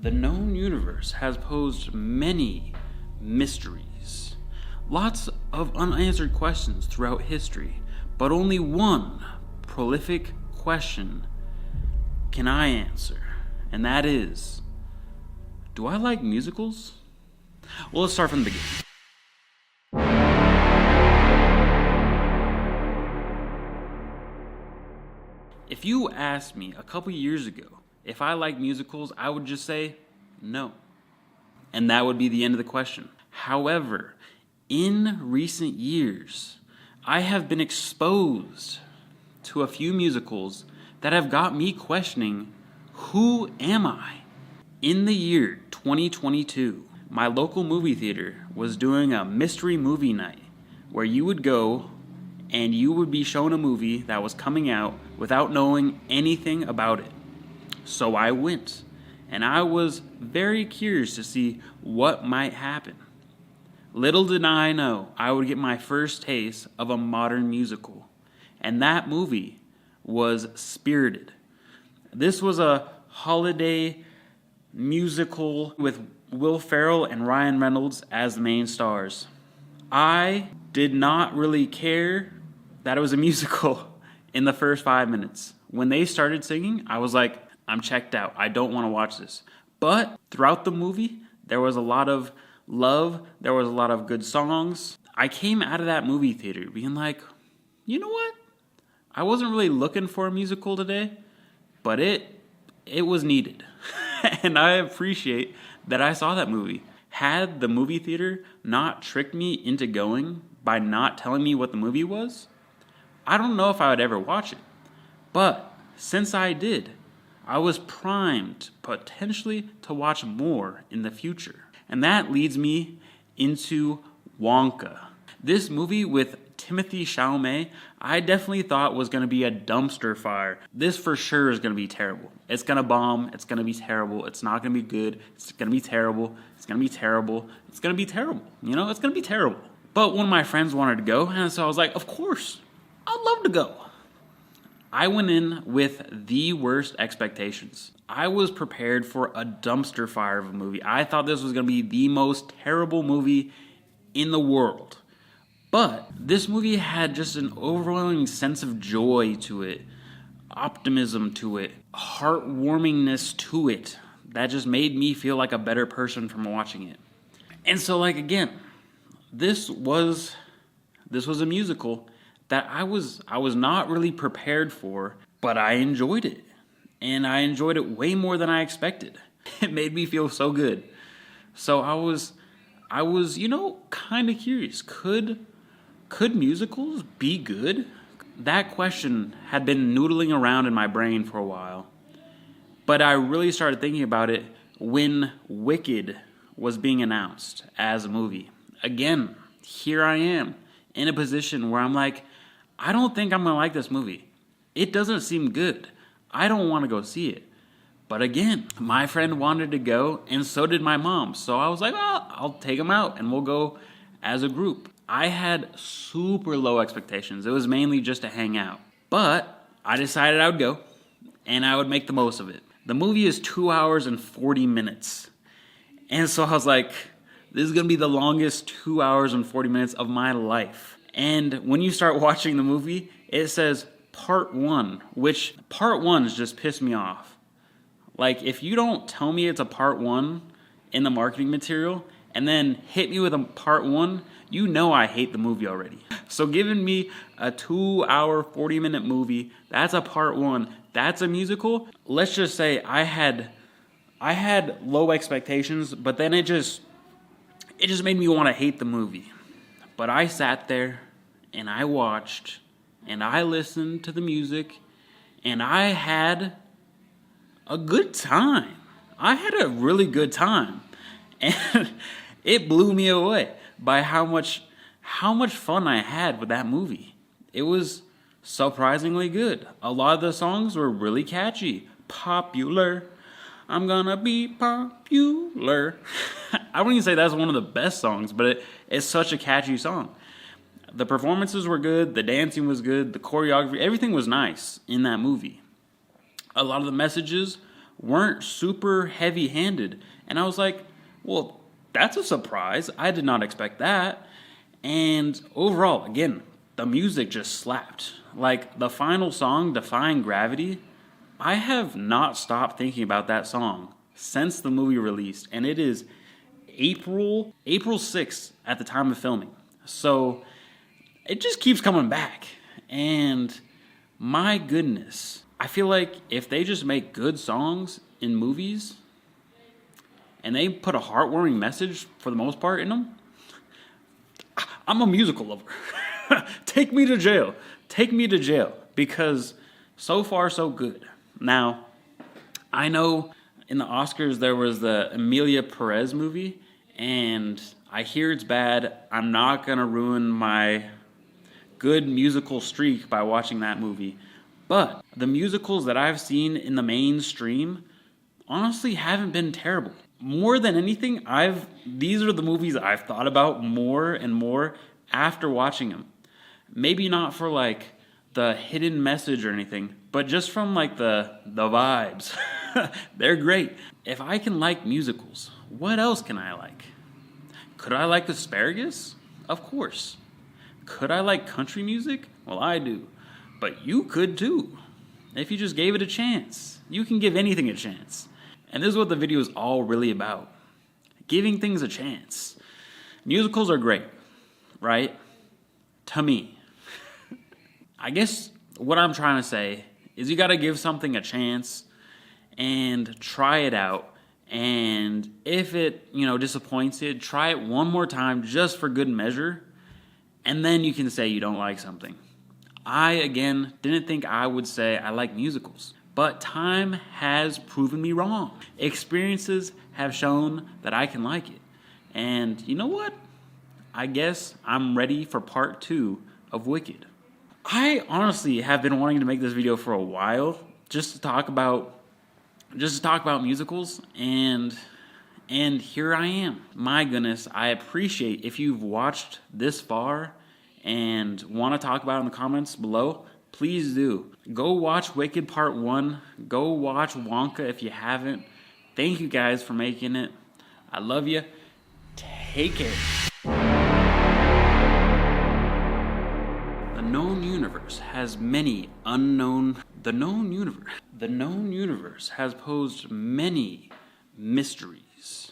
The known universe has posed many mysteries, lots of unanswered questions throughout history, but only one prolific question can I answer, and that is, do I like musicals? Well, let's start from the beginning. If you asked me a couple years ago if I like musicals, I would just say no. And that would be the end of the question. However, in recent years, I have been exposed to a few musicals that have got me questioning, who am I? In the year 2022, my local movie theater was doing a mystery movie night where you would go and you would be shown a movie that was coming out without knowing anything about it. So I went, and I was very curious to see what might happen. Little did I know I would get my first taste of a modern musical, and that movie was Spirited. This was a holiday musical with Will Ferrell and Ryan Reynolds as the main stars. I did not really care that it was a musical in the first 5 minutes. When they started singing, I was like, I'm checked out. I don't want to watch this. But throughout the movie, there was a lot of love. There was a lot of good songs. I came out of that movie theater being like, you know what? I wasn't really looking for a musical today, but it was needed. And I appreciate that I saw that movie. Had the movie theater not tricked me into going by not telling me what the movie was, I don't know if I would ever watch it. But since I did, I was primed potentially to watch more in the future. And that leads me into Wonka. This movie with Timothée Chalamet, I definitely thought was going to be a dumpster fire. This for sure is going to be terrible. It's going to bomb. It's going to be terrible. It's not going to be good. It's going to be terrible. It's going to be terrible. It's going to be terrible. You know, it's going to be terrible. But one of my friends wanted to go, and so I was like, of course, I'd love to go. I went in with the worst expectations. I was prepared for a dumpster fire of a movie. I thought this was going to be the most terrible movie in the world. But this movie had just an overwhelming sense of joy to it, optimism to it, heartwarmingness to it, that just made me feel like a better person from watching it. And so, again, this was a musical that I was not really prepared for, but I enjoyed it. And I enjoyed it way more than I expected. It made me feel so good. So I was, kind of curious. Could musicals be good? That question had been noodling around in my brain for a while. But I really started thinking about it when Wicked was being announced as a movie. Again, here I am in a position where I'm like, I don't think I'm going to like this movie. It doesn't seem good. I don't want to go see it. But again, my friend wanted to go, and so did my mom. So I was like, well, I'll take them out, and we'll go as a group. I had super low expectations. It was mainly just to hang out. But I decided I would go, and I would make the most of it. The movie is 2 hours and 40 minutes. And so I was like, this is going to be the longest 2 hours and 40 minutes of my life. And when you start watching the movie, it says part 1, which part 1 just pissed me off. If you don't tell me it's a part 1 in the marketing material and then hit me with a part 1, you know I hate the movie already. So giving me a 2 hour, 40 minute movie, that's a part 1. That's a musical. Let's just say I had low expectations, but then it just made me want to hate the movie. But I sat there, and I watched, and I listened to the music, and I had a good time. I had a really good time. And it blew me away by how much fun I had with that movie. It was surprisingly good. A lot of the songs were really catchy. Popular. I'm gonna be popular. I wouldn't even say that's one of the best songs, but it's such a catchy song. The performances were good, the dancing was good, the choreography, everything was nice in that movie. A lot of the messages weren't super heavy-handed. And I was like, well, that's a surprise. I did not expect that. And overall, again, the music just slapped. Like, the final song, Defying Gravity, I have not stopped thinking about that song since the movie released. And it is April 6th at the time of filming. So it just keeps coming back. And my goodness, I feel like if they just make good songs in movies and they put a heartwarming message for the most part in them, I'm a musical lover. Take me to jail. Take me to jail. Because so far, so good. Now, I know in the Oscars there was the Emilia Perez movie, and I hear it's bad. I'm not going to ruin my good musical streak by watching that movie. But the musicals that I've seen in the mainstream honestly haven't been terrible. More than anything, these are the movies I've thought about more and more after watching them. Maybe not for like the hidden message or anything, but just from like the vibes. They're great. If I can like musicals, what else can I like? Could I like asparagus? Of course. Could I like country music? Well, I do. But you could too. If you just gave it a chance. You can give anything a chance. And this is what the video is all really about. Giving things a chance. Musicals are great, right? To me. I guess what I'm trying to say is you gotta give something a chance and try it out. And if it, disappoints you, try it one more time just for good measure. And then you can say you don't like something. I, again, didn't think I would say I like musicals. But time has proven me wrong. Experiences have shown that I can like it. And you know what? I guess I'm ready for part 2 of Wicked. I honestly have been wanting to make this video for a while, just to talk about musicals, and here I am. My goodness, I appreciate if you've watched this far and want to talk about it in the comments below. Please do. Go watch Wicked Part 1. Go watch Wonka if you haven't. Thank you guys for making it. I love you. Take care. The known universe has many unknown... The known universe has posed many mysteries.